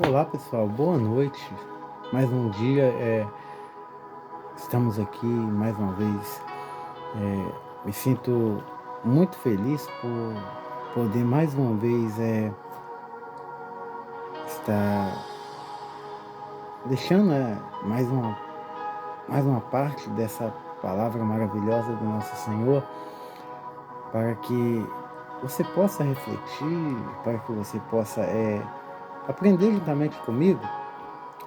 Olá pessoal, boa noite. Mais um dia, estamos aqui mais uma vez. Me sinto muito feliz por poder mais uma vez estar deixando mais uma parte dessa palavra maravilhosa do nosso Senhor, para que você possa refletir, para que você possa aprender juntamente comigo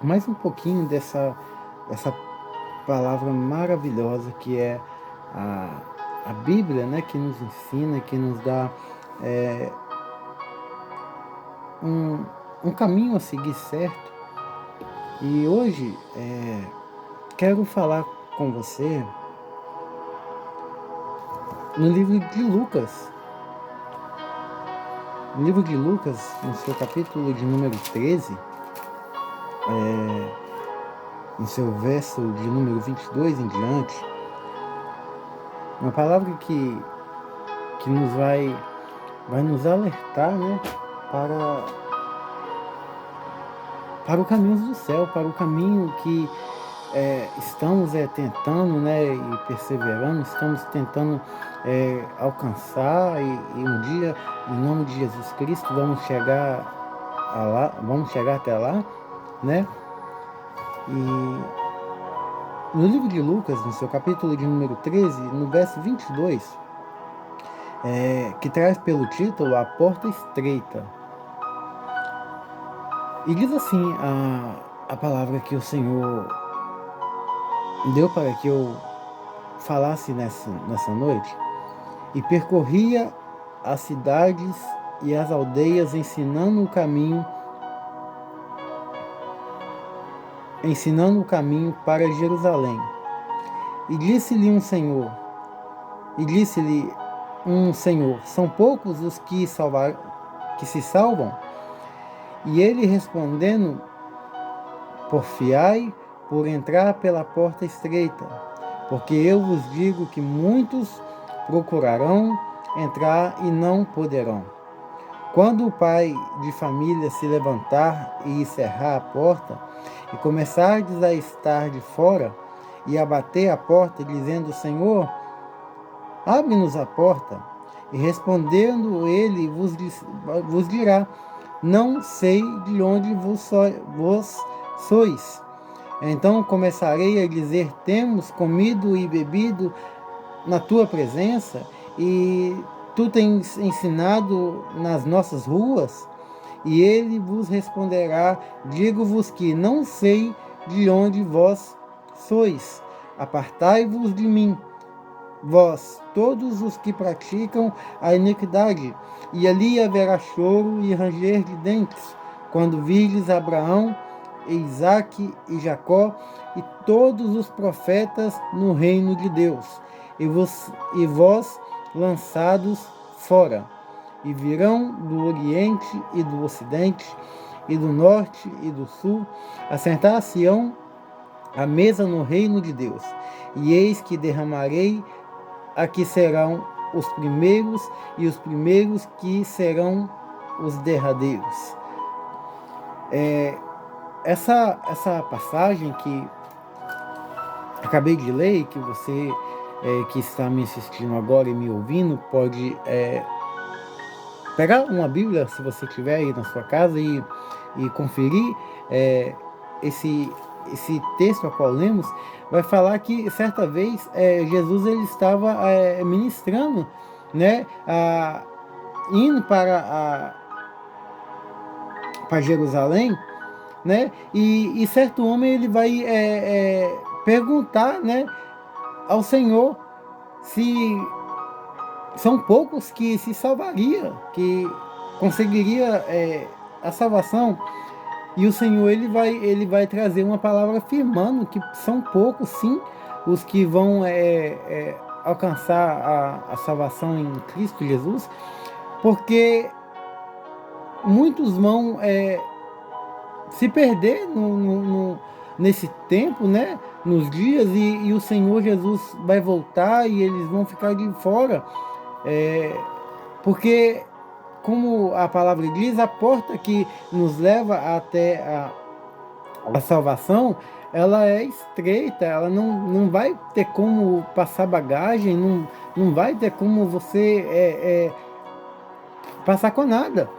mais um pouquinho dessa palavra maravilhosa que é a Bíblia, né, que nos ensina, que nos dá um caminho a seguir certo. E hoje quero falar com você no livro de Lucas. No livro de Lucas, no seu capítulo de número 13, no seu verso de número 22 em diante, uma palavra que nos vai nos alertar, né, para o caminho do céu, para o caminho que estamos tentando, né, e perseverando, estamos tentando alcançar, e um dia, em nome de Jesus Cristo, vamos chegar até lá, né? E no livro de Lucas, no seu capítulo de número 13, no verso 22, que traz pelo título A Porta Estreita. E diz assim a palavra que o Senhor deu para que eu falasse nessa noite: e percorria as cidades e as aldeias, ensinando o caminho para Jerusalém. E disse-lhe um Senhor, são poucos os que se salvam? E ele respondendo, porfiai por entrar pela porta estreita, porque eu vos digo que muitos procurarão entrar e não poderão. Quando o pai de família se levantar e cerrar a porta, e começardes a estar de fora, e a bater a porta, dizendo, Senhor, abre-nos a porta, e respondendo ele vos dirá, não sei de onde vos sois. Então começarei a dizer, temos comido e bebido na tua presença, e tu tens ensinado nas nossas ruas? E ele vos responderá, digo-vos que não sei de onde vós sois. Apartai-vos de mim, vós, todos os que praticam a iniquidade, e ali haverá choro e ranger de dentes, quando virdes Abraão, Isaque e Jacó, e todos os profetas no reino de Deus, e vós lançados fora. E virão do Oriente e do Ocidente, e do Norte e do Sul, assentar-se-ão à mesa no reino de Deus. E eis que derramarei, aqui serão os primeiros, e os primeiros que serão os derradeiros. Essa passagem que acabei de ler, que você que está me assistindo agora e me ouvindo, pode pegar uma Bíblia, se você tiver aí na sua casa, e conferir esse texto a qual lemos. Vai falar que certa vez Jesus ele estava ministrando, né, indo para Jerusalém, né, e certo homem ele vai perguntar, né, ao Senhor se são poucos que se salvaria, que conseguiria a salvação. E o Senhor ele vai trazer uma palavra afirmando que são poucos, sim, os que vão alcançar a salvação em Cristo Jesus, porque muitos vão se perder nesse tempo, né? Nos dias, e o Senhor Jesus vai voltar e eles vão ficar de fora, porque como a palavra diz, a porta que nos leva até a salvação, ela é estreita, ela não vai ter como passar bagagem, não vai ter como você passar com nada.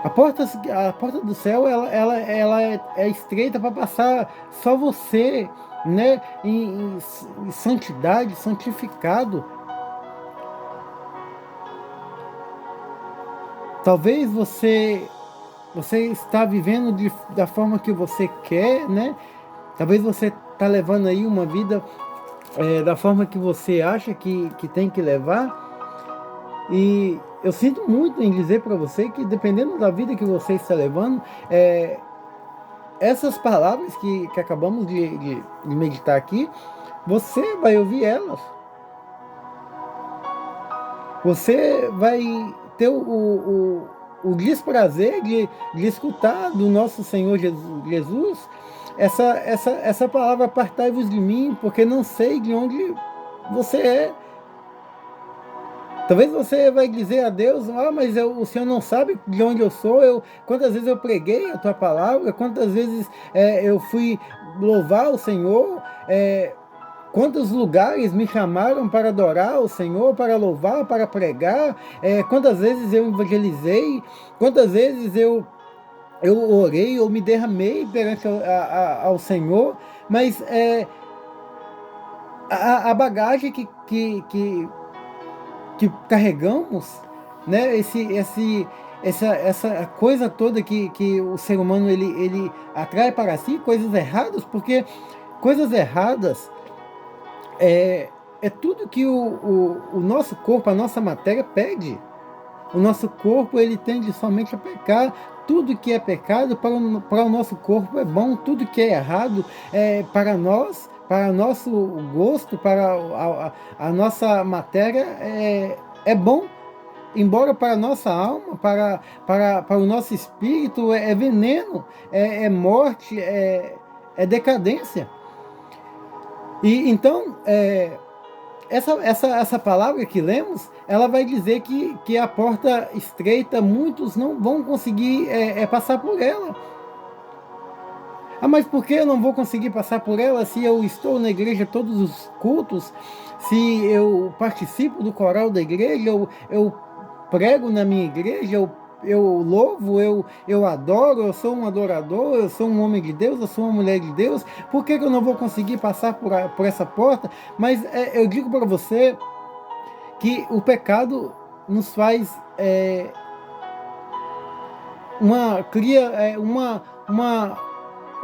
A porta do céu, ela é estreita para passar só você, né, em santidade, santificado. Talvez você está vivendo da forma que você quer, né? Talvez você está levando aí uma vida da forma que você acha que tem que levar. E eu sinto muito em dizer para você que, dependendo da vida que você está levando, essas palavras que acabamos de meditar aqui, você vai ouvir elas. Você vai ter o desprazer de escutar do nosso Senhor Jesus essa palavra: apartai-vos de mim, porque não sei de onde você é. Talvez você vai dizer a Deus: mas o Senhor não sabe de onde eu sou. Quantas vezes eu preguei a tua palavra, quantas vezes eu fui louvar o Senhor, quantos lugares me chamaram para adorar o Senhor, para louvar, para pregar, quantas vezes eu evangelizei, quantas vezes eu orei, eu me derramei perante ao Senhor, mas a bagagem que carregamos, né? Essa coisa toda que o ser humano ele atrai para si, coisas erradas, porque coisas erradas é tudo que o nosso corpo, a nossa matéria pede. O nosso corpo ele tende somente a pecar. Tudo que é pecado para o nosso corpo é bom. Tudo que é errado para nós, para nosso gosto, para a nossa matéria é bom. Embora para a nossa alma, para o nosso espírito é veneno, é morte, é decadência. E então essa palavra que lemos, ela vai dizer que a porta estreita, muitos não vão conseguir passar por ela. Mas por que eu não vou conseguir passar por ela se eu estou na igreja todos os cultos, se eu participo do coral da igreja, eu prego na minha igreja, eu louvo, eu adoro, eu sou um adorador, eu sou um homem de Deus, eu sou uma mulher de Deus? Por que eu não vou conseguir passar por essa porta? Mas eu digo para você que o pecado nos faz cria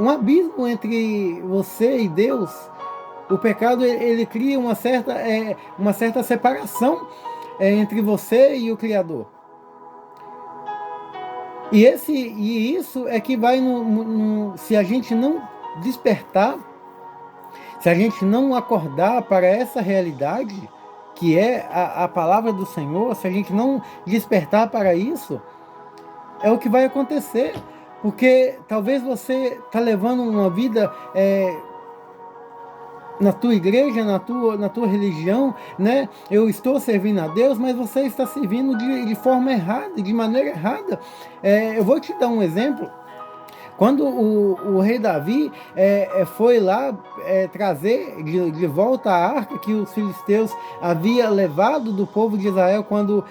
um abismo entre você e Deus. O pecado ele cria uma certa separação entre você e o Criador. E isso é que vai se a gente não despertar, se a gente não acordar para essa realidade que é a palavra do Senhor, se a gente não despertar para isso, é o que vai acontecer. Porque talvez você está levando uma vida na tua igreja, na tua religião, né? Eu estou servindo a Deus, mas você está servindo de forma errada, de maneira errada. Eu vou te dar um exemplo. Quando o rei Davi foi lá trazer de volta a arca que os filisteus havia levado do povo de Israel, quando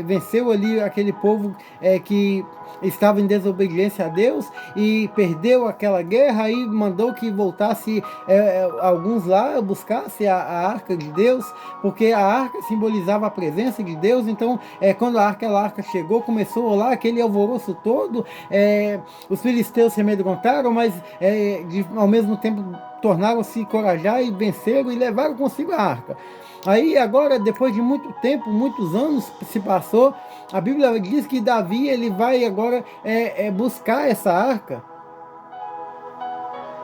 venceu ali aquele povo que estava em desobediência a Deus e perdeu aquela guerra, aí mandou que voltasse alguns lá, buscasse a arca de Deus, porque a arca simbolizava a presença de Deus. Então quando aquela arca chegou, começou lá aquele alvoroço todo, os filisteus se amedrontaram, mas ao mesmo tempo tornaram-se corajar e venceram e levaram consigo a arca. Aí agora, depois de muito tempo, muitos anos se passou, a Bíblia diz que Davi ele vai agora buscar essa arca.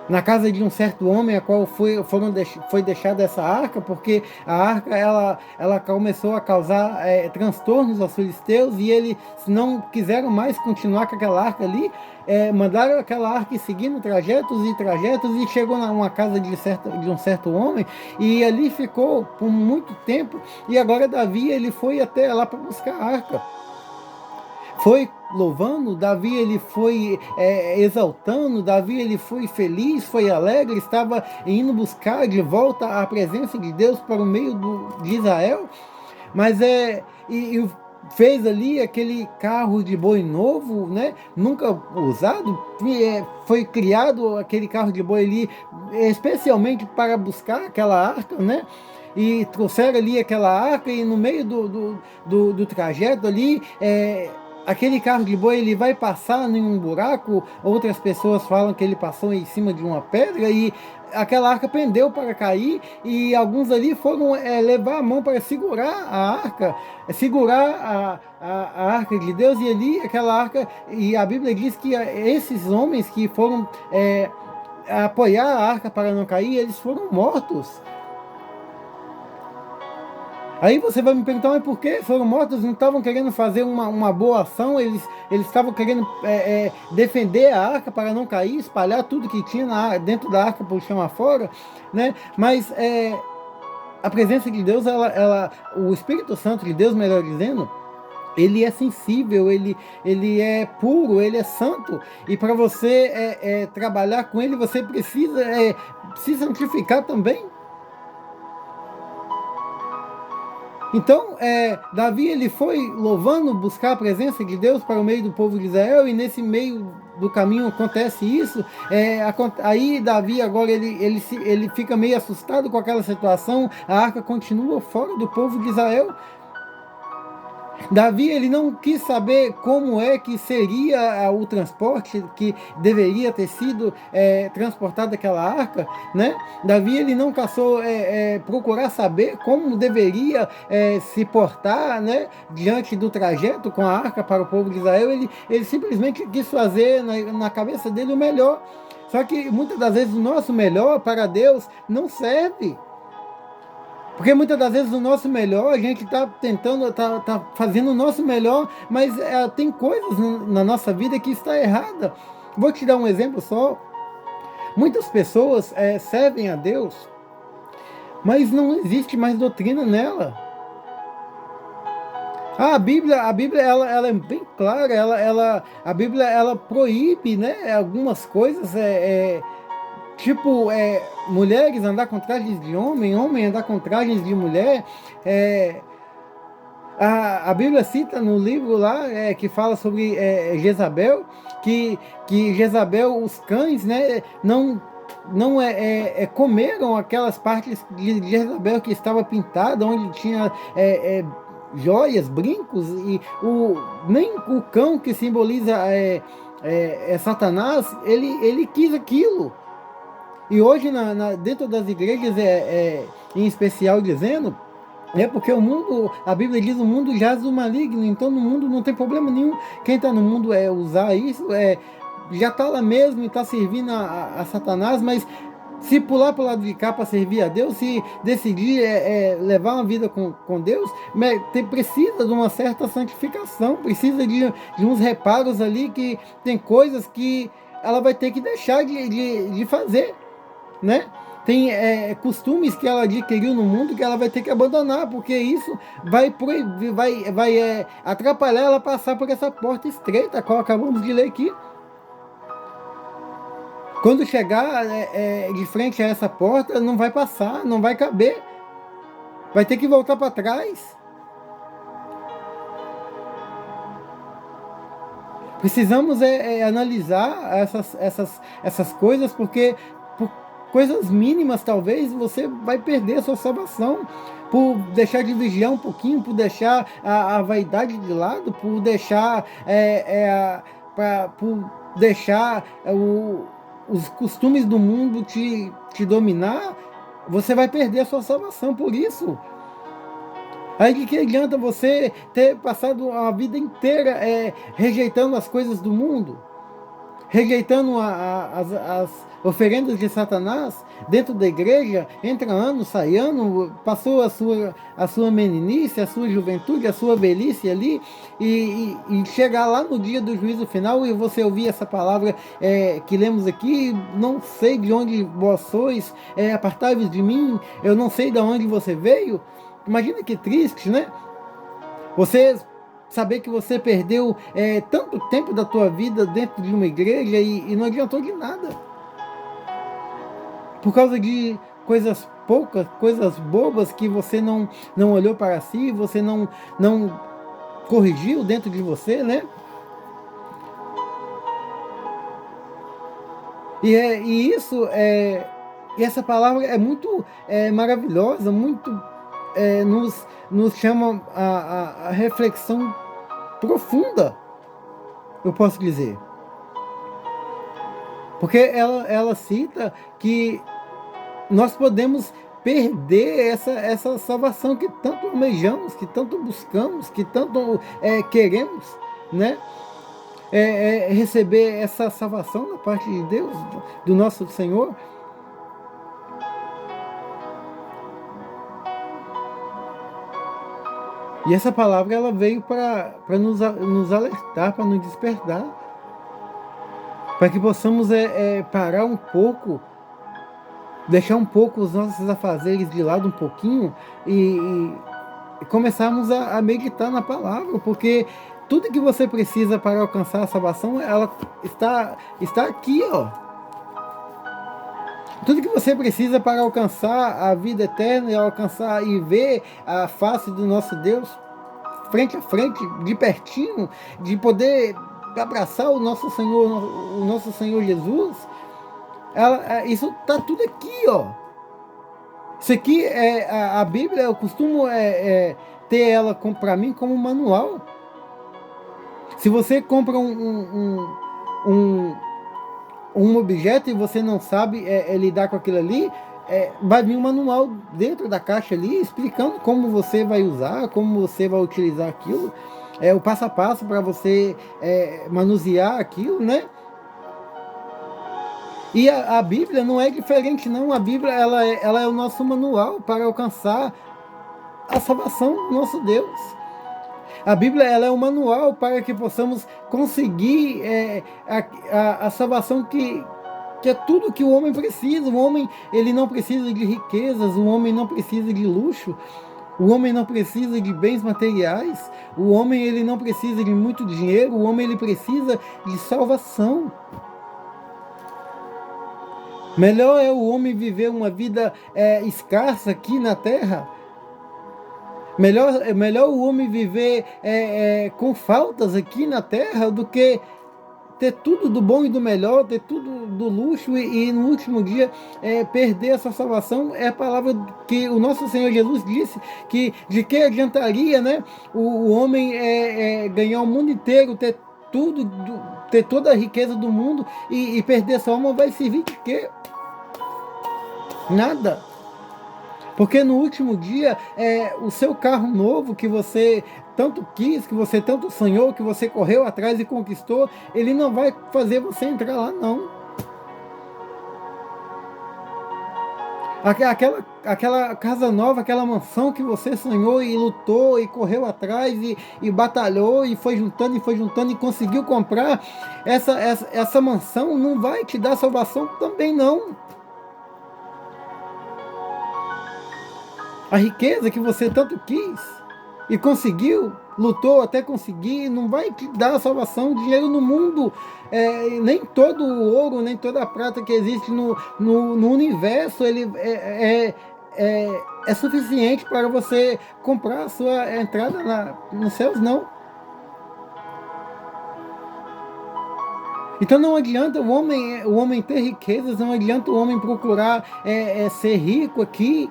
na casa de um certo homem, a qual foi deixada essa arca, porque a arca ela começou a causar transtornos aos filisteus, e eles não quiseram mais continuar com aquela arca ali, mandaram aquela arca ir seguindo trajetos e trajetos, e chegou numa casa de um certo homem, e ali ficou por muito tempo, e agora Davi ele foi até lá para buscar a arca. Foi louvando, Davi ele foi exaltando, Davi ele foi feliz, foi alegre, estava indo buscar de volta a presença de Deus para o meio de Israel, mas e fez ali aquele carro de boi novo, né? Nunca usado, foi criado aquele carro de boi ali especialmente para buscar aquela arca, né? E trouxeram ali aquela arca, e no meio do trajeto ali, aquele carro de boi ele vai passar em um buraco. Outras pessoas falam que ele passou em cima de uma pedra, e aquela arca pendeu para cair, e alguns ali foram levar a mão para segurar a arca, segurar a arca de Deus, e ali aquela arca, e a Bíblia diz que esses homens que foram apoiar a arca para não cair, eles foram mortos. Aí você vai me perguntar, mas por que foram mortos? Não estavam querendo fazer uma boa ação, eles estavam querendo defender a arca para não cair, espalhar tudo que tinha dentro da arca por chão afora, né? Mas a presença de Deus, o Espírito Santo de Deus, melhor dizendo, ele é sensível, ele é puro, ele é santo, e para você trabalhar com ele, você precisa se santificar também. Então, Davi ele foi louvando, buscar a presença de Deus para o meio do povo de Israel, e nesse meio do caminho acontece isso. Aí Davi agora ele fica meio assustado com aquela situação, a arca continua fora do povo de Israel. Davi ele não quis saber como que seria o transporte que deveria ter sido transportado aquela arca, né? Davi ele não caçou procurar saber como deveria se portar, né, diante do trajeto com a arca para o povo de Israel. Ele simplesmente quis fazer na cabeça dele o melhor. Só que muitas das vezes o nosso melhor para Deus não serve. Porque muitas das vezes o nosso melhor, a gente está tentando, tá fazendo o nosso melhor, mas tem coisas na nossa vida que está errada. Vou te dar um exemplo só. Muitas pessoas servem a Deus, mas não existe mais doutrina nela. A Bíblia ela é bem clara, a Bíblia ela proíbe, né, algumas coisas, tipo, mulheres andar com trajes de homem andar com trajes de mulher. A Bíblia cita no livro lá que fala sobre Jezabel, que Jezabel, os cães, né, não comeram aquelas partes de Jezabel que estava pintada, onde tinha joias, brincos, e nem o cão, que simboliza Satanás, ele quis aquilo. E hoje, dentro das igrejas, em especial dizendo, porque o mundo, a Bíblia diz, o mundo jaz do maligno, então no mundo não tem problema nenhum. Quem está no mundo usar isso, já está lá mesmo e está servindo a Satanás, mas se pular para o lado de cá para servir a Deus, se decidir levar uma vida com Deus, precisa de uma certa santificação, precisa de uns reparos ali, que tem coisas que ela vai ter que deixar de fazer, né? Tem costumes que ela adquiriu no mundo que ela vai ter que abandonar, porque isso vai atrapalhar ela passar por essa porta estreita, a qual acabamos de ler aqui. Quando chegar de frente a essa porta, não vai passar, não vai caber, vai ter que voltar para trás. Precisamos analisar essas coisas, porque por coisas mínimas talvez você vai perder a sua salvação, por deixar de vigiar um pouquinho, por deixar a vaidade de lado, por deixar os costumes do mundo te dominar. Você vai perder a sua salvação por isso. Aí de que adianta você ter passado a vida inteira rejeitando as coisas do mundo? rejeitando as oferendas de Satanás dentro da igreja, entra ano, sai ano, passou a sua meninice, a sua juventude, a sua velhice ali, e chegar lá no dia do juízo final e você ouvir essa palavra que lemos aqui: não sei de onde vós sois, apartai-vos de mim, eu não sei de onde você veio. Imagina que triste, né? Você saber que você perdeu tanto tempo da tua vida dentro de uma igreja e não adiantou de nada. Por causa de coisas poucas, coisas bobas que você não olhou para si, você não corrigiu dentro de você, né? E essa palavra é muito maravilhosa, muito nos chama a reflexão profunda, eu posso dizer. Porque ela cita que nós podemos perder essa salvação que tanto almejamos, que tanto buscamos, que tanto queremos, né? Receber essa salvação da parte de Deus, do nosso Senhor. E essa palavra ela veio para nos alertar, para nos despertar, para que possamos parar um pouco, deixar um pouco os nossos afazeres de lado um pouquinho e começarmos a meditar na palavra, porque tudo que você precisa para alcançar a salvação, ela está aqui, ó. Tudo que você precisa para alcançar a vida eterna e alcançar e ver a face do nosso Deus frente a frente, de pertinho, de poder abraçar o nosso Senhor Jesus, isso está tudo aqui, ó. Isso aqui a Bíblia, eu costumo ter ela para mim como um manual. Se você compra um objeto e você não sabe lidar com aquilo ali, vai vir um manual dentro da caixa ali explicando como você vai usar, como você vai utilizar aquilo, o passo a passo para você manusear aquilo, né? E a Bíblia não é diferente, não. A Bíblia ela é o nosso manual para alcançar a salvação do nosso Deus. A Bíblia ela é um manual para que possamos conseguir a salvação que é tudo que o homem precisa. O homem ele não precisa de riquezas, o homem não precisa de luxo, o homem não precisa de bens materiais, o homem ele não precisa de muito dinheiro, o homem ele precisa de salvação. Melhor é o homem viver uma vida escassa aqui na terra. Melhor o homem viver com faltas aqui na terra do que ter tudo do bom e do melhor, ter tudo do luxo e no último dia perder essa salvação. É a palavra que o nosso Senhor Jesus disse, que de que adiantaria, né, o homem ganhar o mundo inteiro, ter tudo, ter toda a riqueza do mundo e perder sua alma. Vai servir de quê? Nada. Porque no último dia, o seu carro novo que você tanto quis, que você tanto sonhou, que você correu atrás e conquistou, ele não vai fazer você entrar lá, não. Aquela casa nova, aquela mansão que você sonhou e lutou e correu atrás e batalhou e foi juntando e conseguiu comprar, essa mansão não vai te dar salvação também, não. A riqueza que você tanto quis e conseguiu, lutou até conseguir, não vai te dar a salvação. Dinheiro no mundo, nem todo o ouro, nem toda a prata que existe no universo, ele é suficiente para você comprar a sua entrada nos céus, não. Então não adianta o homem ter riquezas, não adianta o homem procurar ser rico aqui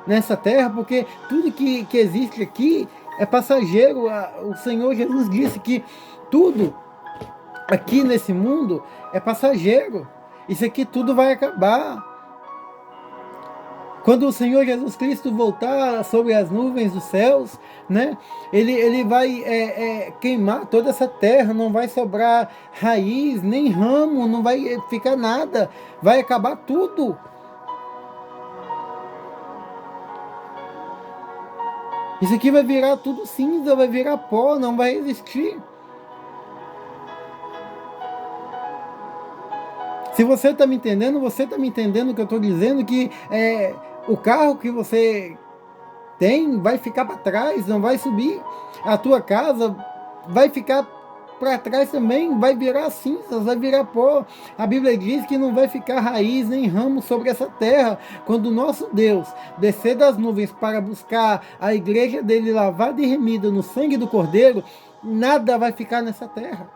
nessa terra, porque tudo que existe aqui é passageiro. O Senhor Jesus disse que tudo aqui nesse mundo é passageiro. Isso aqui tudo vai acabar. Quando o Senhor Jesus Cristo voltar sobre as nuvens dos céus, né, ele vai queimar toda essa terra, não vai sobrar raiz, nem ramo, não vai ficar nada, vai acabar tudo. Isso aqui vai virar tudo cinza, vai virar pó, não vai existir. Se você está me entendendo, você está me entendendo o que eu estou dizendo, que o carro que você tem vai ficar para trás, não vai subir. A tua casa vai ficar para trás também, vai virar cinzas, vai virar pó. A Bíblia diz que não vai ficar raiz nem ramo sobre essa terra. Quando o nosso Deus descer das nuvens para buscar a igreja dele lavada e remida no sangue do Cordeiro, nada vai ficar nessa terra.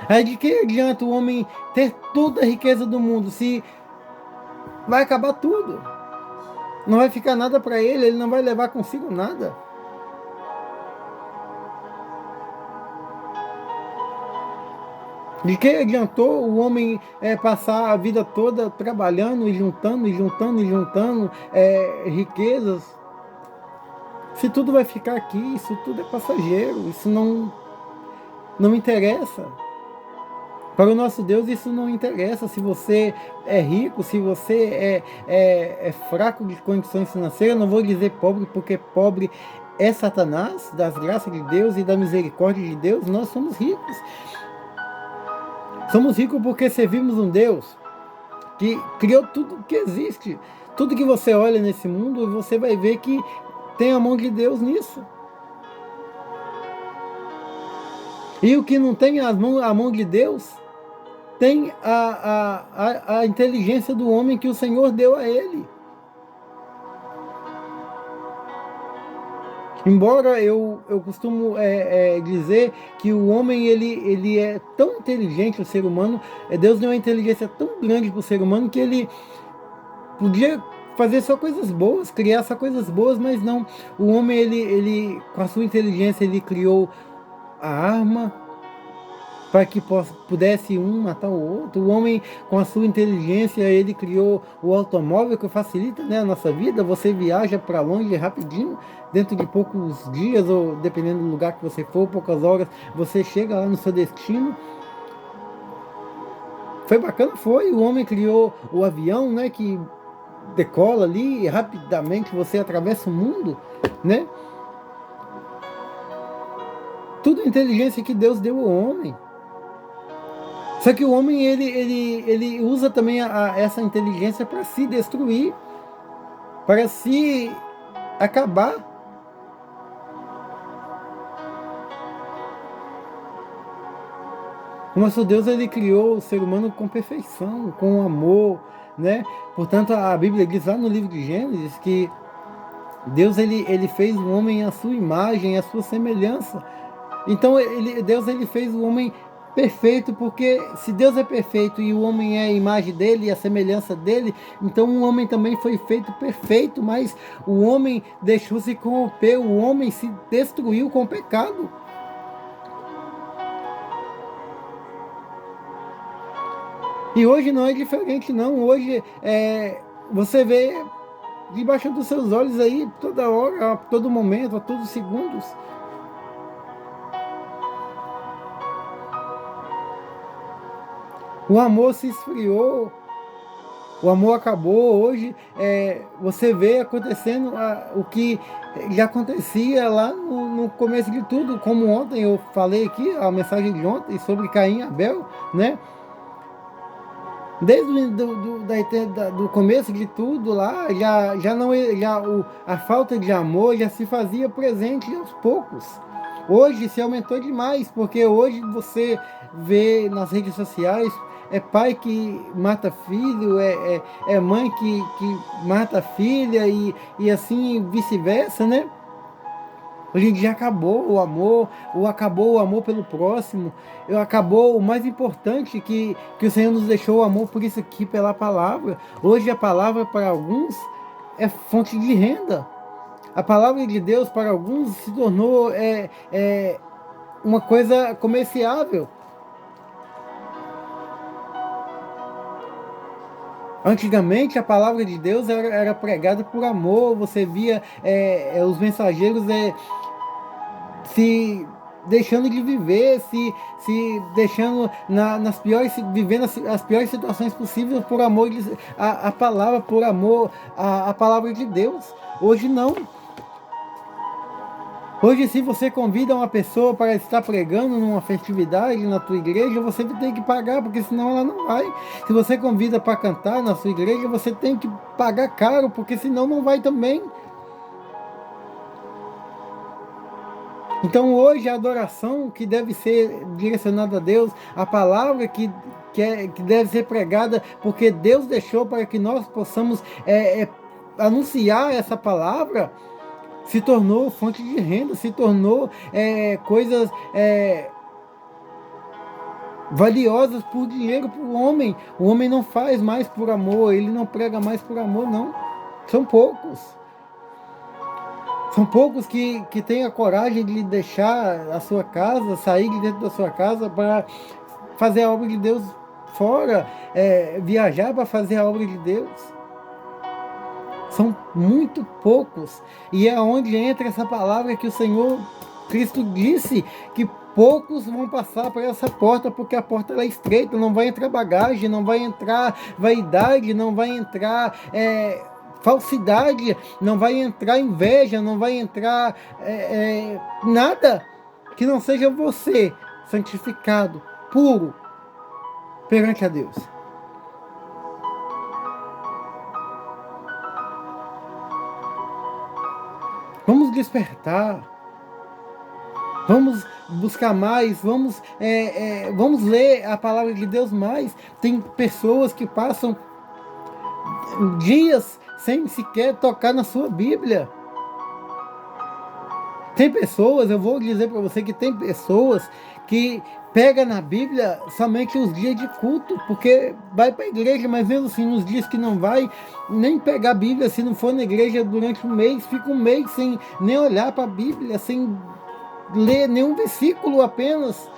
Aí de que adianta o homem ter toda a riqueza do mundo se vai acabar tudo? Não vai ficar nada para ele, ele não vai levar consigo nada. De que adiantou o homem passar a vida toda trabalhando e juntando riquezas, se tudo vai ficar aqui, isso tudo é passageiro, isso não interessa. Para o nosso Deus isso não interessa se você é rico, se você é fraco de condições financeiras. Eu não vou dizer pobre, porque pobre é Satanás, das graças de Deus e da misericórdia de Deus. Nós somos ricos. Somos ricos porque servimos um Deus que criou tudo que existe. Tudo que você olha nesse mundo, você vai ver que tem a mão de Deus nisso. E o que não tem a mão de Deus, tem a inteligência do homem que o Senhor deu a ele. Embora eu costumo dizer que o homem ele é tão inteligente, o ser humano, Deus deu uma inteligência tão grande para o ser humano que ele podia fazer só coisas boas, criar só coisas boas, mas não. O homem, ele com a sua inteligência, ele criou a arma para que pudesse um matar o outro. O homem, com a sua inteligência, ele criou o automóvel que facilita, né, a nossa vida. Você viaja para longe rapidinho, dentro de poucos dias, ou dependendo do lugar que você for, poucas horas, você chega lá no seu destino. Foi bacana, foi. O homem criou o avião, né, que decola ali e rapidamente você atravessa o mundo, né? Tudo inteligência que Deus deu ao homem. Só que o homem ele usa também essa inteligência para se destruir, para se acabar. O nosso Deus, ele criou o ser humano com perfeição, com amor, né? Portanto, a Bíblia diz lá no livro de Gênesis que Deus ele fez o homem à sua imagem, à sua semelhança. Então Deus ele fez o homem perfeito, porque se Deus é perfeito e o homem é a imagem dele e a semelhança dele, então o homem também foi feito perfeito, mas o homem deixou-se corromper, o homem se destruiu com o pecado. E hoje não é diferente não, hoje você vê debaixo dos seus olhos aí, toda hora, a todo momento, a todos os segundos. O amor se esfriou, o amor acabou. Hoje você vê acontecendo o que já acontecia lá no começo de tudo, como ontem eu falei aqui, a mensagem de ontem sobre Caim e Abel, né? Desde do começo de tudo lá, a falta de amor já se fazia presente aos poucos. Hoje se aumentou demais, porque hoje você vê nas redes sociais pai que mata filho, mãe que mata filha e assim vice-versa, né? Hoje em dia acabou o amor, acabou o amor pelo próximo, acabou o mais importante que o Senhor nos deixou, o amor por isso aqui, pela palavra. Hoje a palavra para alguns é fonte de renda. A palavra de Deus para alguns se tornou uma coisa comerciável. Antigamente a palavra de Deus era pregada por amor, você via os mensageiros se deixando de viver, se deixando nas piores, vivendo as piores situações possíveis por amor a palavra, por amor a palavra de Deus. Hoje não. Hoje, se você convida uma pessoa para estar pregando numa festividade na tua igreja, você tem que pagar, porque senão ela não vai. Se você convida para cantar na sua igreja, você tem que pagar caro, porque senão não vai também. Então hoje a adoração que deve ser direcionada a Deus, a palavra que deve ser pregada, porque Deus deixou para que nós possamos anunciar essa palavra, se tornou fonte de renda, se tornou coisas valiosas por dinheiro para o homem. O homem não faz mais por amor, ele não prega mais por amor, não. São poucos. São poucos que têm a coragem de deixar a sua casa, sair de dentro da sua casa para fazer a obra de Deus fora, viajar para fazer a obra de Deus. São muito poucos. E é onde entra essa palavra que o Senhor Cristo disse, que poucos vão passar por essa porta, porque a porta é estreita, não vai entrar bagagem, não vai entrar vaidade, não vai entrar falsidade, não vai entrar inveja, não vai entrar nada que não seja você santificado, puro perante a Deus. Vamos despertar, vamos buscar mais, vamos ler a palavra de Deus mais. Tem pessoas que passam dias sem sequer tocar na sua Bíblia. Tem pessoas, eu vou dizer para você que tem pessoas que pega na Bíblia somente os dias de culto, porque vai para a igreja, mas mesmo assim, nos dias que não vai nem pegar a Bíblia, se não for na igreja durante um mês, fica um mês sem nem olhar para a Bíblia, sem ler nenhum versículo apenas.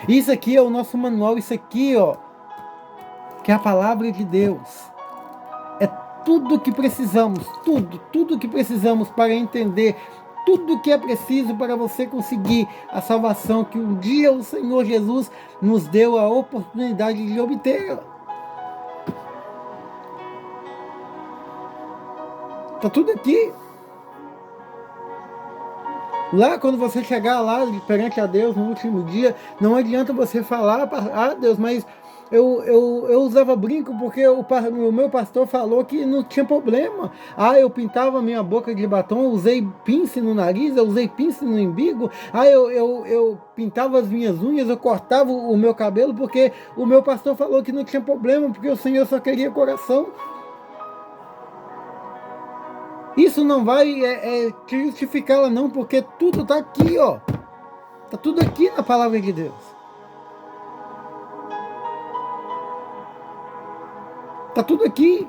Isso aqui é o nosso manual, isso aqui, ó, que é a palavra de Deus. É tudo que precisamos, tudo que precisamos para entender tudo que é preciso para você conseguir a salvação que um dia o Senhor Jesus nos deu a oportunidade de obter. Está tudo aqui. Lá, quando você chegar lá perante a Deus no último dia, não adianta você falar, Deus, mas eu usava brinco porque o meu pastor falou que não tinha problema. Eu pintava minha boca de batom, eu usei pince no nariz, eu usei pince no umbigo. Eu pintava as minhas unhas, eu cortava o meu cabelo porque o meu pastor falou que não tinha problema, porque o Senhor só queria coração. Isso não vai te justificá-la não, porque tudo está aqui, ó. Está tudo aqui na palavra de Deus. Está tudo aqui.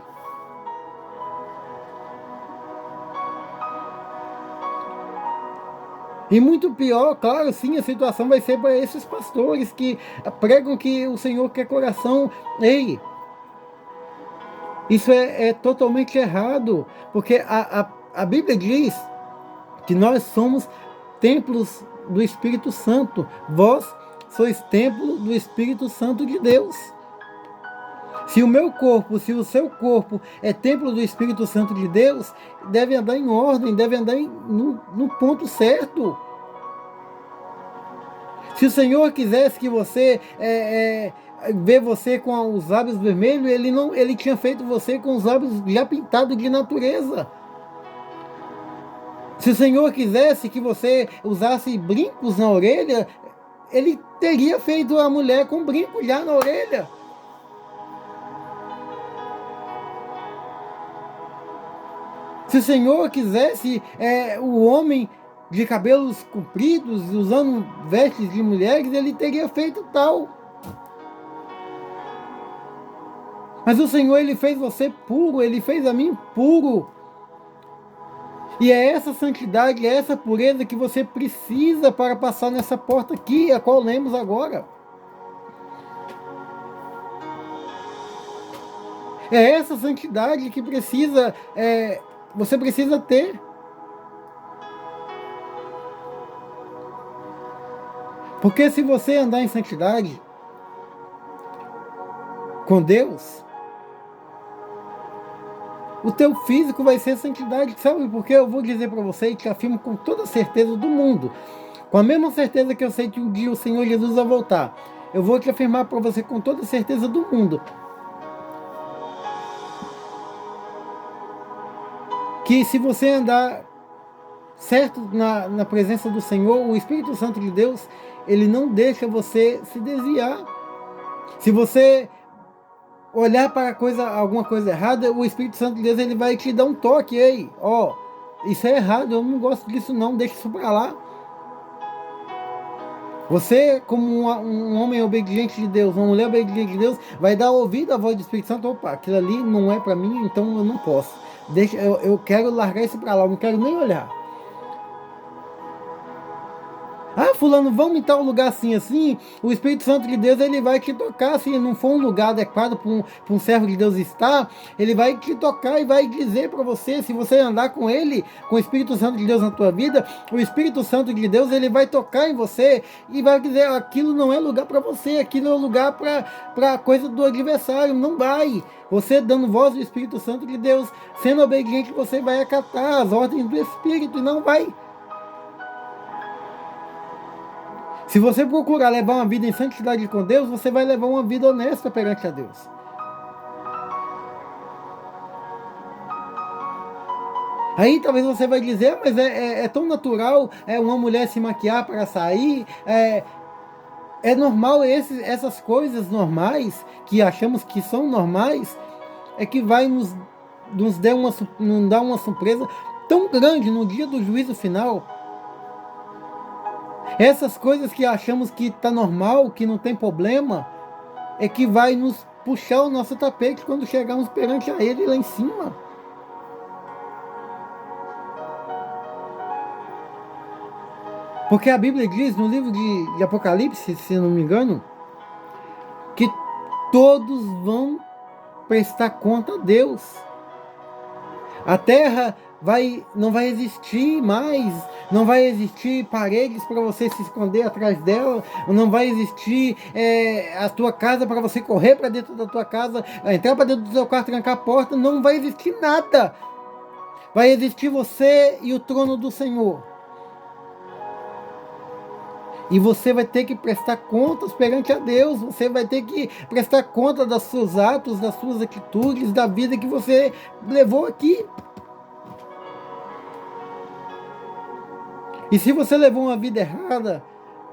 E muito pior, claro, sim, a situação vai ser para esses pastores que pregam que o Senhor quer coração. Ei, isso é totalmente errado, porque a Bíblia diz que nós somos templos do Espírito Santo. Vós sois templo do Espírito Santo de Deus. Se o meu corpo, se o seu corpo é templo do Espírito Santo de Deus, deve andar em ordem, deve andar no ponto certo. Se o Senhor quisesse que você ver você com os lábios vermelhos, ele tinha feito você com os lábios já pintados de natureza. Se o Senhor quisesse que você usasse brincos na orelha, ele teria feito a mulher com brinco já na orelha. Se o Senhor quisesse o homem de cabelos compridos, usando vestes de mulheres, ele teria feito tal. Mas o Senhor, ele fez você puro, ele fez a mim puro. E é essa santidade, é essa pureza que você precisa para passar nessa porta aqui, a qual lemos agora. É essa santidade que você precisa ter. Porque se você andar em santidade com Deus, o teu físico vai ser santidade. Sabe por quê? Eu vou dizer para você e te afirmo com toda a certeza do mundo. Com a mesma certeza que eu sei que um dia o Senhor Jesus vai voltar. Eu vou te afirmar para você com toda a certeza do mundo. Que se você andar certo na presença do Senhor, o Espírito Santo de Deus, ele não deixa você se desviar. Se você olhar para alguma coisa errada, o Espírito Santo de Deus ele vai te dar um toque. Ei, ó, isso é errado, eu não gosto disso não, deixa isso para lá. Você, como um homem obediente de Deus, uma mulher obediente de Deus, vai dar ouvido à voz do Espírito Santo. Opa, aquilo ali não é para mim, então eu não posso. Eu quero largar isso para lá, eu não quero nem olhar. Ah, fulano, vamos em tal lugar assim, o Espírito Santo de Deus ele vai te tocar, se não for um lugar adequado para um servo de Deus estar, ele vai te tocar e vai dizer para você, se você andar com ele, com o Espírito Santo de Deus na tua vida, o Espírito Santo de Deus ele vai tocar em você e vai dizer, aquilo não é lugar para você, aquilo é lugar para coisa do adversário, não vai. Você dando voz do Espírito Santo de Deus, sendo obediente, você vai acatar as ordens do Espírito e não vai. Se você procurar levar uma vida em santidade com Deus, você vai levar uma vida honesta perante a Deus. Aí talvez você vai dizer, mas é tão natural uma mulher se maquiar para sair, é normal essas coisas normais, que achamos que são normais, é que vai nos dar uma surpresa tão grande no dia do juízo final. Essas coisas que achamos que está normal, que não tem problema, é que vai nos puxar o nosso tapete quando chegarmos perante a Ele lá em cima. Porque a Bíblia diz, no livro de Apocalipse, se não me engano, que todos vão prestar conta a Deus. A terra não vai existir mais, não vai existir paredes para você se esconder atrás dela, não vai existir a tua casa para você correr para dentro da tua casa, entrar para dentro do seu quarto, trancar a porta, não vai existir nada. Vai existir você e o trono do Senhor. E você vai ter que prestar contas perante a Deus, você vai ter que prestar conta dos seus atos, das suas atitudes, da vida que você levou aqui. E se você levou uma vida errada,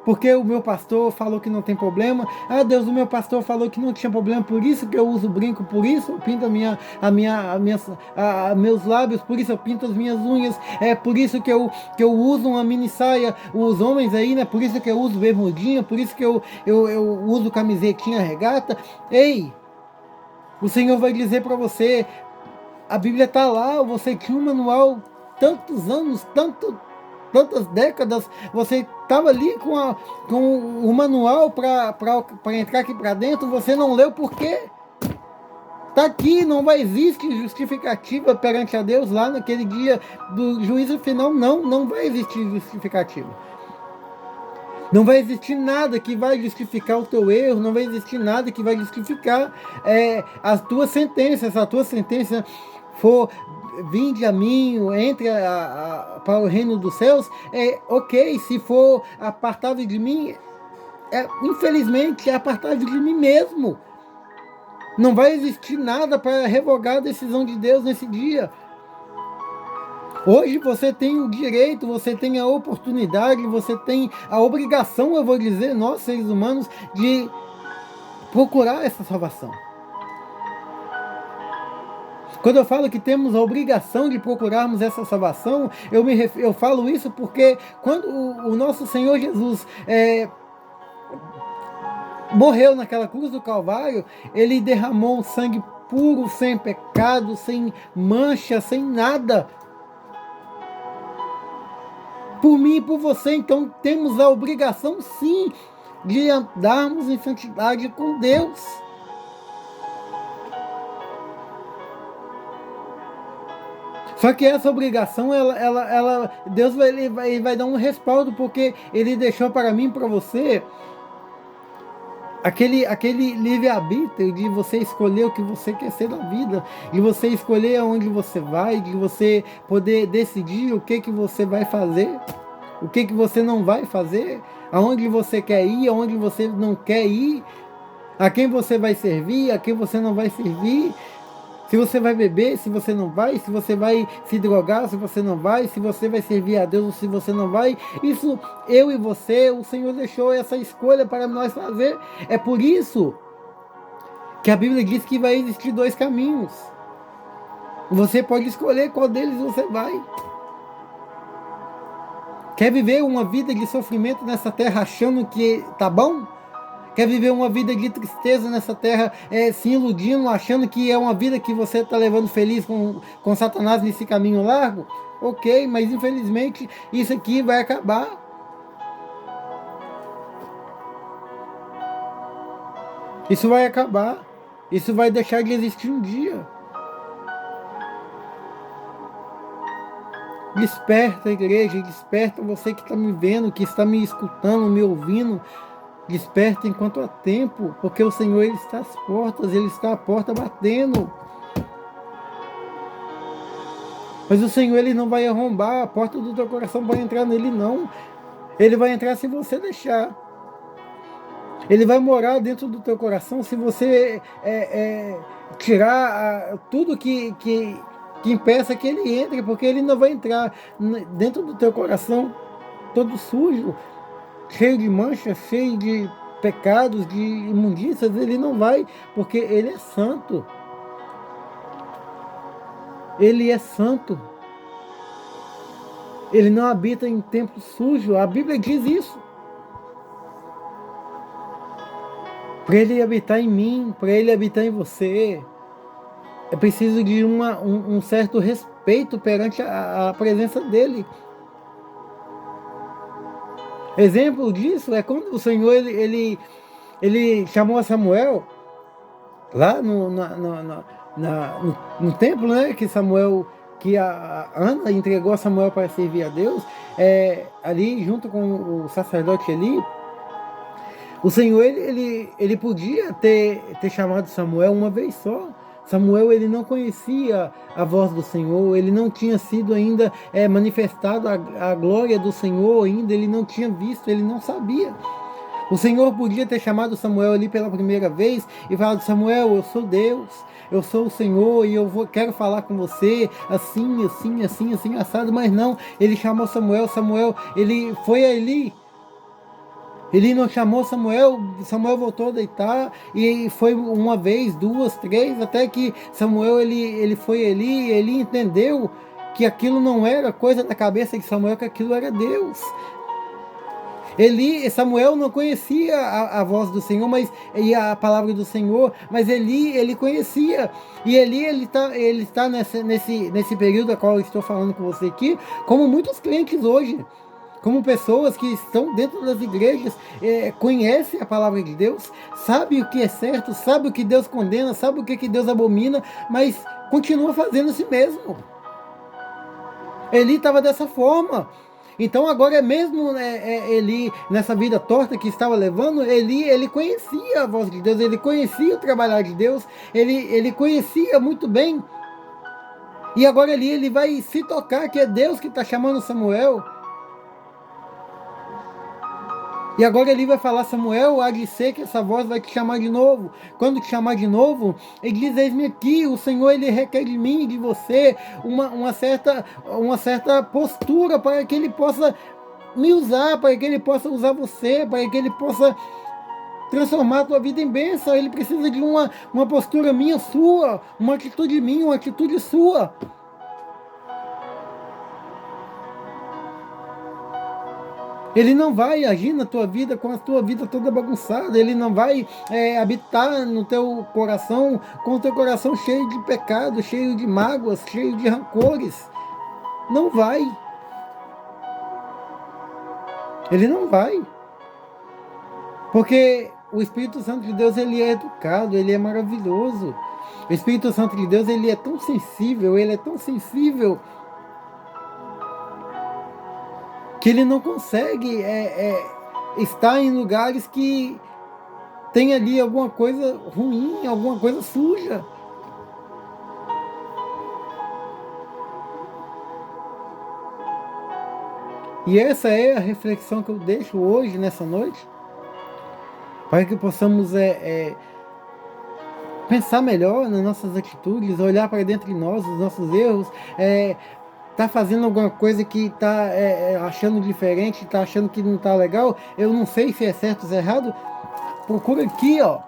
porque o meu pastor falou que não tem problema, Deus, o meu pastor falou que não tinha problema, por isso que eu uso brinco, por isso eu pinto meus lábios, por isso eu pinto as minhas unhas, por isso que eu uso uma mini saia, os homens aí, né? Por isso que eu uso bermudinha, por isso que eu uso camisetinha regata. Ei, o Senhor vai dizer para você, a Bíblia está lá, você tinha um manual, tantos anos, tantas décadas, você estava ali com o manual para entrar aqui para dentro, você não leu por quê? Está aqui, não vai existir justificativa perante a Deus lá naquele dia do juízo final, não vai existir justificativa. Não vai existir nada que vai justificar o teu erro, não vai existir nada que vai justificar as tuas sentenças. Se a tua sentença for vinde a mim, entre para o reino dos céus, ok. Se for apartado de mim, infelizmente é apartado de mim mesmo. Não vai existir nada para revogar a decisão de Deus nesse dia. Hoje você tem o direito, você tem a oportunidade, você tem a obrigação, eu vou dizer, nós seres humanos, de procurar essa salvação. Quando eu falo que temos a obrigação de procurarmos essa salvação, eu falo isso porque quando o nosso Senhor Jesus morreu naquela cruz do Calvário, Ele derramou sangue puro, sem pecado, sem mancha, sem nada. Por mim e por você, então temos a obrigação sim de andarmos em santidade com Deus. Só que essa obrigação, Deus vai dar um respaldo, porque Ele deixou para mim e para você aquele livre-arbítrio de você escolher o que você quer ser na vida, de você escolher aonde você vai, de você poder decidir o que você vai fazer, o que você não vai fazer, aonde você quer ir, aonde você não quer ir, a quem você vai servir, a quem você não vai servir. Se você vai beber, se você não vai, se você vai se drogar, se você não vai, se você vai servir a Deus ou se você não vai, isso eu e você, o Senhor deixou essa escolha para nós fazer. É por isso que a Bíblia diz que vai existir dois caminhos. Você pode escolher qual deles você vai. Quer viver uma vida de sofrimento nessa terra achando que tá bom? Quer viver uma vida de tristeza nessa terra, se iludindo, achando que é uma vida que você está levando feliz com Satanás nesse caminho largo? Ok, mas infelizmente isso aqui vai acabar. Isso vai acabar. Isso vai deixar de existir um dia. Desperta, igreja, desperta você que está me vendo, que está me escutando, me ouvindo. Desperta enquanto há tempo, porque o Senhor Ele está às portas, Ele está à porta batendo. Mas o Senhor Ele não vai arrombar a porta do teu coração para entrar nele, não. Ele vai entrar se você deixar. Ele vai morar dentro do teu coração se você tirar tudo que impeça que Ele entre, porque Ele não vai entrar dentro do teu coração todo sujo, cheio de manchas, cheio de pecados, de imundícias. Ele não vai, porque Ele é santo. Ele é santo. Ele não habita em templo sujo. A Bíblia diz isso. Para Ele habitar em mim, para Ele habitar em você, é preciso de um certo respeito perante a presença dEle. Exemplo disso é quando o Senhor ele chamou a Samuel lá no templo, né? Que a Ana entregou a Samuel para servir a Deus, ali junto com o sacerdote Eli. O Senhor ele podia ter chamado Samuel uma vez só. Samuel ele não conhecia a voz do Senhor, ele não tinha sido ainda manifestado a glória do Senhor ainda, ele não tinha visto, ele não sabia. O Senhor podia ter chamado Samuel ali pela primeira vez e falado: Samuel, eu sou Deus, eu sou o Senhor e quero falar com você assim, assim, assim, assim, assado. Mas não, ele chamou Samuel, ele foi a Eli. Ele não chamou Samuel voltou a deitar, e foi uma vez, duas, três, até que Samuel ele foi ali, ele entendeu que aquilo não era coisa da cabeça de Samuel, que aquilo era Deus. Samuel não conhecia a voz do Senhor, e a palavra do Senhor, mas ele conhecia. E ele está nesse período a qual eu estou falando com você aqui, como muitos crentes hoje. Como pessoas que estão dentro das igrejas, conhecem a palavra de Deus, sabem o que é certo, sabem o que Deus condena, sabem o que Deus abomina, mas continua fazendo si mesmo. Eli estava dessa forma. Então agora mesmo Eli, nessa vida torta que estava levando, ele conhecia a voz de Deus, ele conhecia o trabalhar de Deus, ele conhecia muito bem. E agora ele vai se tocar que é Deus que está chamando Samuel. E agora ele vai falar: Samuel, há de ser que essa voz vai te chamar de novo. Quando te chamar de novo, ele diz: eis-me aqui. O Senhor ele requer de mim e de você uma certa postura para que Ele possa me usar, para que Ele possa usar você, para que Ele possa transformar a tua vida em bênção. Ele precisa de uma postura minha, sua, uma atitude minha, uma atitude sua. Ele não vai agir na tua vida com a tua vida toda bagunçada. Ele não vai habitar no teu coração com o teu coração cheio de pecado, cheio de mágoas, cheio de rancores. Não vai. Ele não vai. Porque o Espírito Santo de Deus, ele é educado, ele é maravilhoso. O Espírito Santo de Deus, ele é tão sensível, que ele não consegue estar em lugares que tem ali alguma coisa ruim, alguma coisa suja. E essa é a reflexão que eu deixo hoje, nessa noite, para que possamos pensar melhor nas nossas atitudes, olhar para dentro de nós, os nossos erros, tá fazendo alguma coisa que tá achando diferente, tá achando que não tá legal, eu não sei se é certo ou se é errado, procura aqui, ó,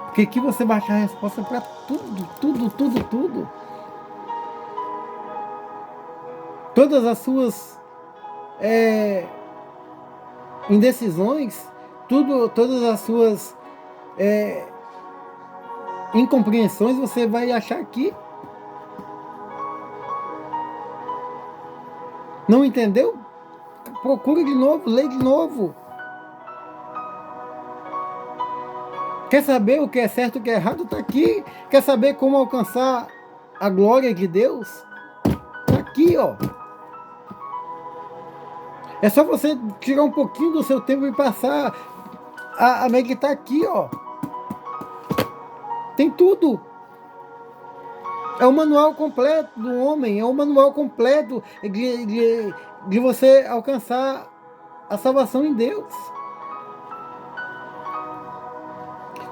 porque aqui você vai achar a resposta para tudo, tudo, tudo, tudo. Todas as suas indecisões, todas as suas incompreensões, você vai achar aqui. Não entendeu? Procura de novo, lê de novo. Quer saber o que é certo e o que é errado? Está aqui. Quer saber como alcançar a glória de Deus? Está aqui, ó. É só você tirar um pouquinho do seu tempo e passar a meditar aqui, ó. Tem tudo. É o manual completo do homem, é o manual completo de você alcançar a salvação em Deus.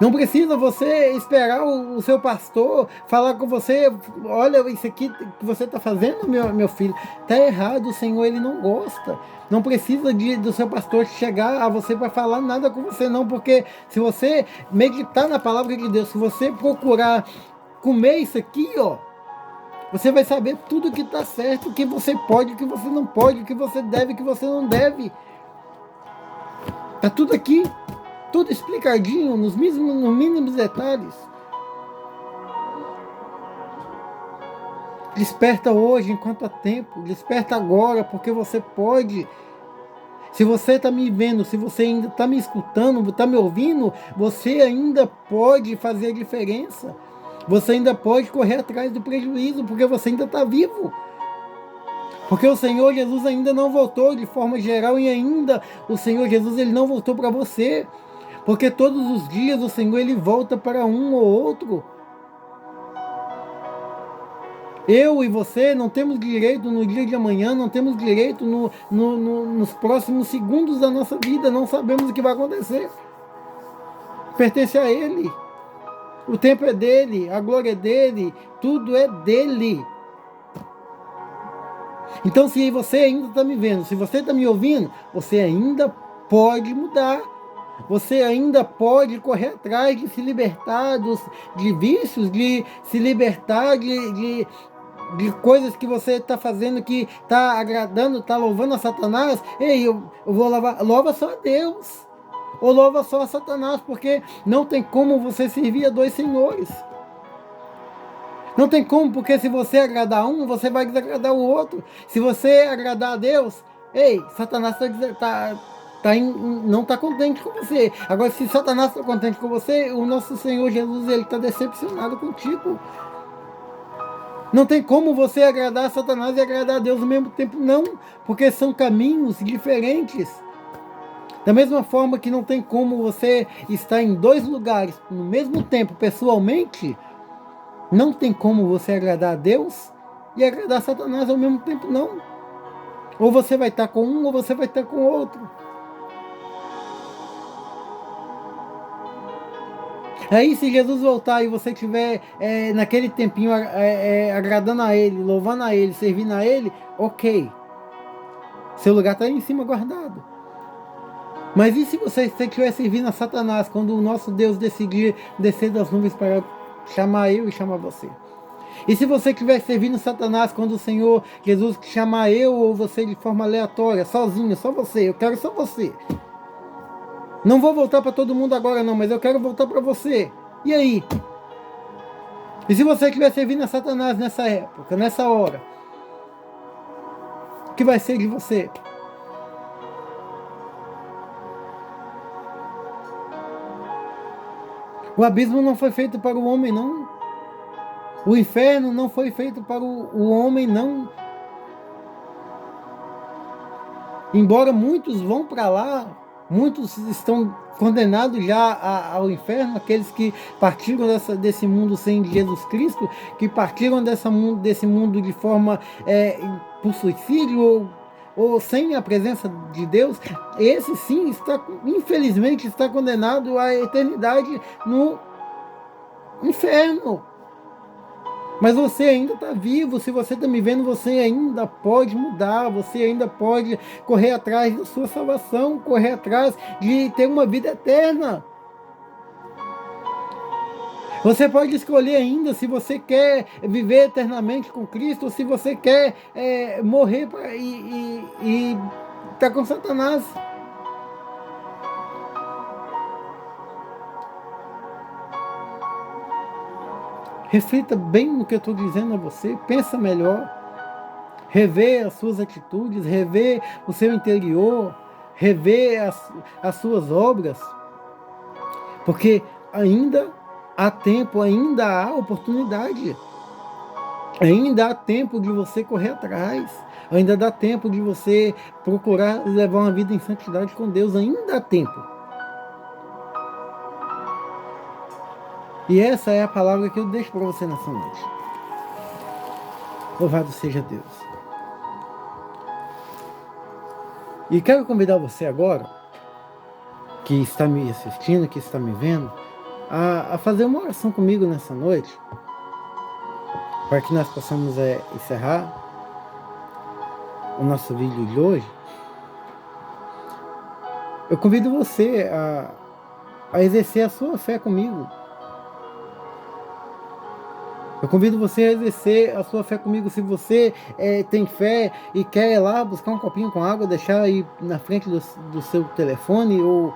Não precisa você esperar o seu pastor falar com você, olha, isso aqui que você está fazendo, meu filho, está errado, o Senhor ele não gosta. Não precisa do seu pastor chegar a você para falar nada com você, não, porque se você meditar na palavra de Deus, se você procurar comer isso aqui, ó, você vai saber tudo que está certo, o que você pode, o que você não pode, o que você deve, o que você não deve. Está tudo aqui. Tudo explicadinho, nos mínimos detalhes. Desperta hoje enquanto há tempo. Desperta agora, porque você pode. Se você está me vendo, se você ainda está me escutando, está me ouvindo, você ainda pode fazer a diferença. Você ainda pode correr atrás do prejuízo, porque você ainda está vivo. Porque o Senhor Jesus ainda não voltou de forma geral e ainda o Senhor Jesus ele não voltou para você. Porque todos os dias o Senhor ele volta para um ou outro. Eu e você não temos direito no dia de amanhã, não temos direito nos próximos segundos da nossa vida, não sabemos o que vai acontecer. Pertence a Ele. O tempo é dele, a glória é dele, tudo é dele. Então se você ainda está me vendo, se você está me ouvindo, você ainda pode mudar. Você ainda pode correr atrás de se libertar de vícios, de se libertar de coisas que você está fazendo que está agradando, está louvando a Satanás. Ei, eu vou louva só a Deus. Ou louva só a Satanás, porque não tem como você servir a dois senhores. Não tem como, porque se você agradar um, você vai desagradar o outro. Se você agradar a Deus, ei, Satanás não está contente com você. Agora, se Satanás está contente com você, o nosso Senhor Jesus ele está decepcionado contigo. Não tem como você agradar a Satanás e agradar a Deus ao mesmo tempo, não, porque são caminhos diferentes. Da mesma forma que não tem como você estar em dois lugares no mesmo tempo, pessoalmente, não tem como você agradar a Deus e agradar a Satanás ao mesmo tempo, não. Ou você vai estar com um ou você vai estar com o outro. Aí se Jesus voltar e você estiver naquele tempinho agradando a Ele, louvando a Ele, servindo a Ele, ok. Seu lugar está aí em cima guardado. Mas e se você estiver servindo a Satanás quando o nosso Deus decidir descer das nuvens para chamar eu e chamar você? E se você estiver servindo Satanás quando o Senhor Jesus chamar eu ou você de forma aleatória, sozinho, só você, eu quero só você. Não vou voltar para todo mundo agora não, mas eu quero voltar para você. E aí? E se você estiver servindo a Satanás nessa época, nessa hora, o que vai ser de você? O abismo não foi feito para o homem, não. O inferno não foi feito para o homem, não. Embora muitos vão para lá, muitos estão condenados já ao inferno, aqueles que partiram desse mundo sem Jesus Cristo, que partiram desse mundo de forma por suicídio ou sem a presença de Deus. Esse sim, infelizmente, está condenado à eternidade no inferno. Mas você ainda está vivo. Se você está me vendo, você ainda pode mudar, você ainda pode correr atrás da sua salvação, correr atrás de ter uma vida eterna. Você pode escolher ainda se você quer viver eternamente com Cristo ou se você quer morrer e estar com Satanás. Reflita bem no que eu estou dizendo a você, pensa melhor, revê as suas atitudes, revê o seu interior, revê as suas obras, porque ainda há tempo, ainda há oportunidade, ainda há tempo de você correr atrás, ainda dá tempo de você procurar levar uma vida em santidade com Deus, ainda há tempo. E essa é a palavra que eu deixo para você nessa noite. Louvado seja Deus. E quero convidar você agora, que está me assistindo, que está me vendo, a fazer uma oração comigo nessa noite, para que nós possamos encerrar o nosso vídeo de hoje. Eu convido você a exercer a sua fé comigo. Eu convido você a exercer a sua fé comigo. Se você tem fé e quer ir lá buscar um copinho com água, deixar aí na frente do seu telefone ou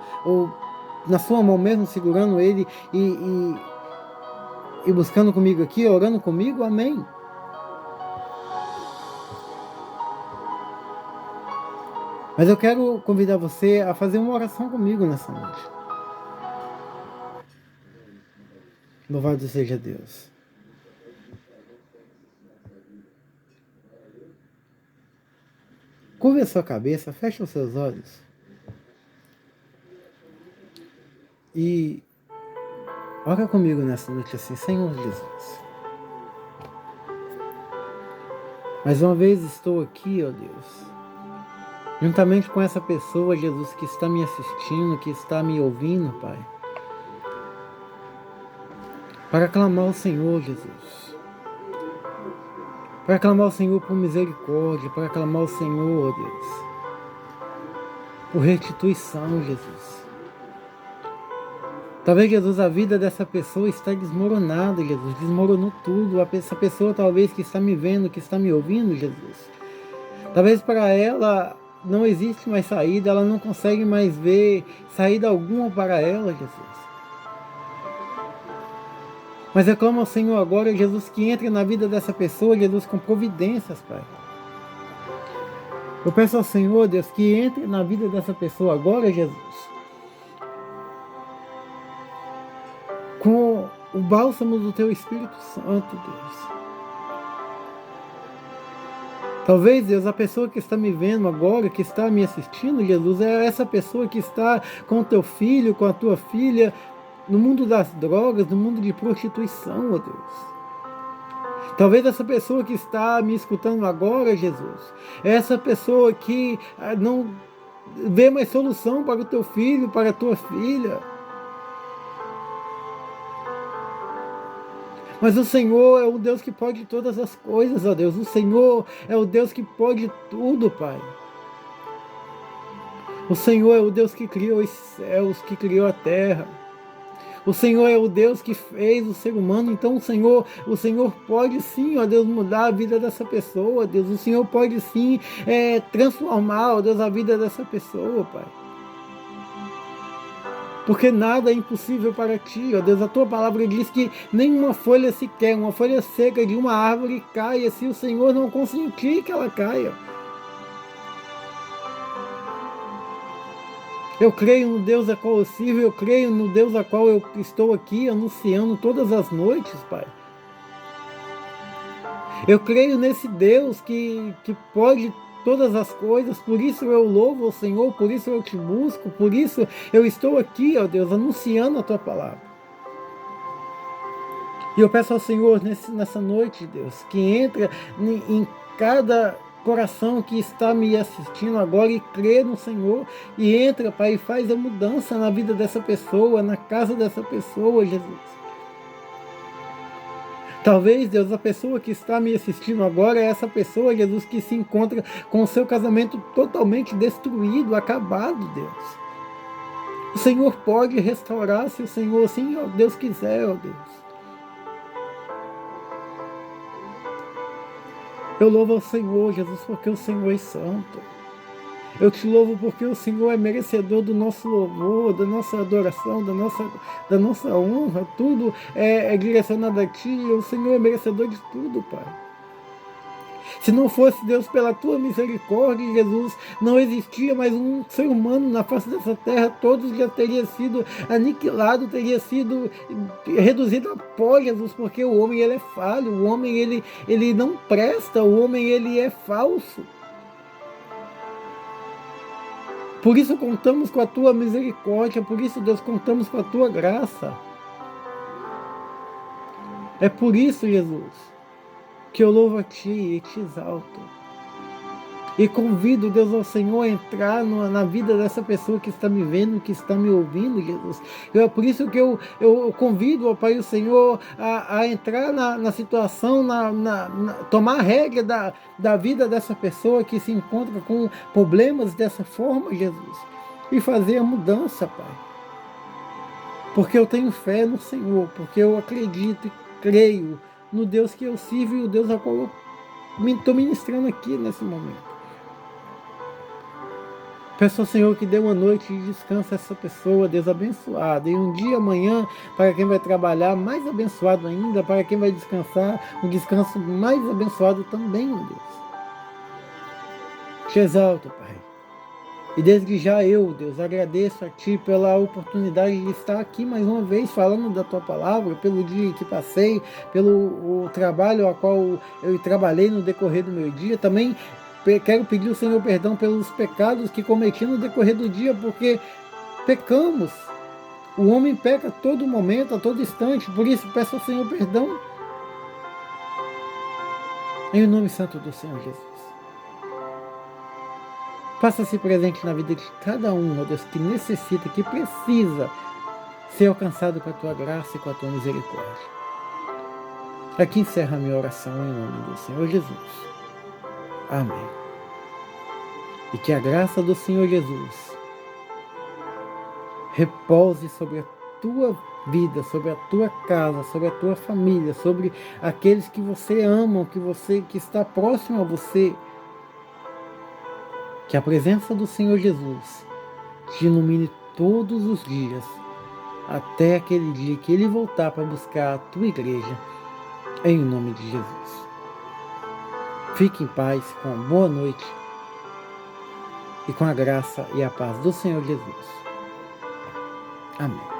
na sua mão mesmo, segurando ele e buscando comigo aqui, orando comigo, amém. Mas eu quero convidar você a fazer uma oração comigo nessa noite. Louvado seja Deus. Curve a sua cabeça, feche os seus olhos e ora comigo nessa noite assim: Senhor Jesus, mais uma vez estou aqui, ó Deus, juntamente com essa pessoa, Jesus, que está me assistindo, que está me ouvindo, Pai, para clamar ao Senhor, Jesus, para clamar ao Senhor por misericórdia, para clamar ao Senhor, ó Deus, por restituição, Jesus. Talvez, Jesus, a vida dessa pessoa está desmoronada, Jesus, desmoronou tudo. Essa pessoa talvez que está me vendo, que está me ouvindo, Jesus, talvez para ela não existe mais saída, ela não consegue mais ver saída alguma para ela, Jesus. Mas eu clamo ao Senhor agora, Jesus, que entre na vida dessa pessoa, Jesus, com providências, Pai. Eu peço ao Senhor, Deus, que entre na vida dessa pessoa agora, Jesus, com o bálsamo do Teu Espírito Santo, Deus. Talvez, Deus, a pessoa que está me vendo agora, que está me assistindo, Jesus, é essa pessoa que está com o teu filho, com a tua filha, no mundo das drogas, no mundo de prostituição, ó Deus. Talvez essa pessoa que está me escutando agora, Jesus, é essa pessoa que não vê mais solução para o teu filho, para a tua filha. Mas o Senhor é o Deus que pode todas as coisas, ó Deus. O Senhor é o Deus que pode tudo, Pai. O Senhor é o Deus que criou os céus, que criou a terra. O Senhor é o Deus que fez o ser humano. Então o Senhor pode sim, ó Deus, mudar a vida dessa pessoa, Deus. O Senhor pode sim transformar, ó Deus, a vida dessa pessoa, Pai. Porque nada é impossível para ti, ó Deus. A tua palavra diz que nenhuma folha sequer, uma folha seca de uma árvore caia se o Senhor não consentir que ela caia. Eu creio no Deus a qual eu sirvo, eu creio no Deus a qual eu estou aqui anunciando todas as noites, Pai. Eu creio nesse Deus que pode todas as coisas, por isso eu louvo ao Senhor, por isso eu te busco, por isso eu estou aqui, ó Deus, anunciando a Tua palavra. E eu peço ao Senhor nessa noite, Deus, que entra em cada coração que está me assistindo agora e crê no Senhor, e entra, Pai, e faz a mudança na vida dessa pessoa, na casa dessa pessoa, Jesus. Talvez, Deus, a pessoa que está me assistindo agora é essa pessoa, Jesus, que se encontra com o seu casamento totalmente destruído, acabado, Deus. O Senhor pode restaurar, se o Senhor, assim, ó Deus quiser, ó Deus. Eu louvo ao Senhor, Jesus, porque o Senhor é santo. Eu te louvo porque o Senhor é merecedor do nosso louvor, da nossa adoração, da nossa honra. Tudo é direcionado a Ti. O Senhor é merecedor de tudo, Pai. Se não fosse, Deus, pela Tua misericórdia, Jesus, não existia mais um ser humano na face dessa terra. Todos já teriam sido aniquilados, teria sido reduzido a pó, Jesus, porque o homem ele é falho, o homem ele não presta, o homem ele é falso. Por isso contamos com a Tua misericórdia, por isso, Deus, contamos com a Tua graça. É por isso, Jesus, que eu louvo a Ti e Te exalto. E convido, Deus, ao Senhor a entrar na vida dessa pessoa que está me vendo, que está me ouvindo, Jesus. É por isso que eu convido, ó Pai, o Senhor a entrar na situação, tomar a rédea da vida dessa pessoa que se encontra com problemas dessa forma, Jesus. E fazer a mudança, Pai. Porque eu tenho fé no Senhor, porque eu acredito e creio no Deus que eu sirvo e o Deus a qual eu estou ministrando aqui nesse momento. Peço ao Senhor que dê uma noite de descanso a essa pessoa, Deus, abençoada. E um dia amanhã, para quem vai trabalhar, mais abençoado ainda. Para quem vai descansar, um descanso mais abençoado também, meu Deus. Te exalto, Pai. E desde já eu, Deus, agradeço a Ti pela oportunidade de estar aqui mais uma vez falando da Tua palavra, pelo dia que passei, pelo trabalho ao qual eu trabalhei no decorrer do meu dia. Também quero pedir ao Senhor perdão pelos pecados que cometi no decorrer do dia, porque pecamos. O homem peca a todo momento, a todo instante. Por isso peço ao Senhor perdão. Em nome santo do Senhor Jesus. Faça-se presente na vida de cada um, ó Deus, que necessita, que precisa ser alcançado com a Tua graça e com a Tua misericórdia. Aqui encerra a minha oração em nome do Senhor Jesus. Amém. E que a graça do Senhor Jesus repouse sobre a tua vida, sobre a tua casa, sobre a tua família, sobre aqueles que você ama, que está próximo a você. Que a presença do Senhor Jesus te ilumine todos os dias, até aquele dia que Ele voltar para buscar a tua igreja, em nome de Jesus. Fique em paz, com uma boa noite e com a graça e a paz do Senhor Jesus. Amém.